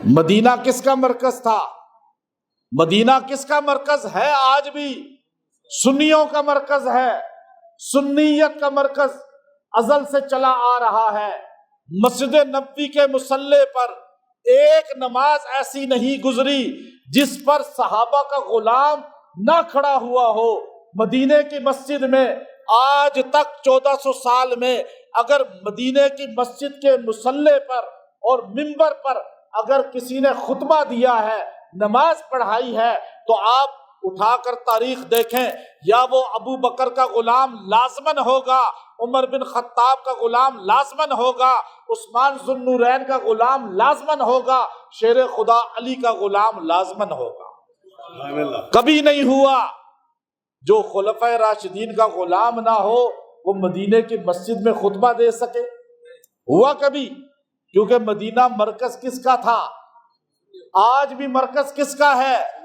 مدینہ کس کا مرکز تھا؟ مدینہ کس کا مرکز ہے؟ آج بھی سنیوں کا مرکز ہے، سنیت کا مرکز ازل سے چلا آ رہا ہے۔ مسجد نبوی کے مصلی پر ایک نماز ایسی نہیں گزری جس پر صحابہ کا غلام نہ کھڑا ہوا ہو۔ مدینے کی مسجد میں آج تک 1400 سال میں اگر مدینے کی مسجد کے مصلی پر اور منبر پر اگر کسی نے خطبہ دیا ہے، نماز پڑھائی ہے، تو آپ اٹھا کر تاریخ دیکھیں، یا وہ ابو بکر کا غلام لازمن ہوگا، عمر بن خطاب کا غلام لازمن ہوگا، عثمان ذو النورین کا غلام لازمن ہوگا، شیر خدا علی کا غلام لازمن ہوگا۔ کبھی نہیں ہوا جو خلفائے راشدین کا غلام نہ ہو وہ مدینے کی مسجد میں خطبہ دے سکے؟ ہوا کبھی؟ کیونکہ مدینہ مرکز کس کا تھا؟ آج بھی مرکز کس کا ہے؟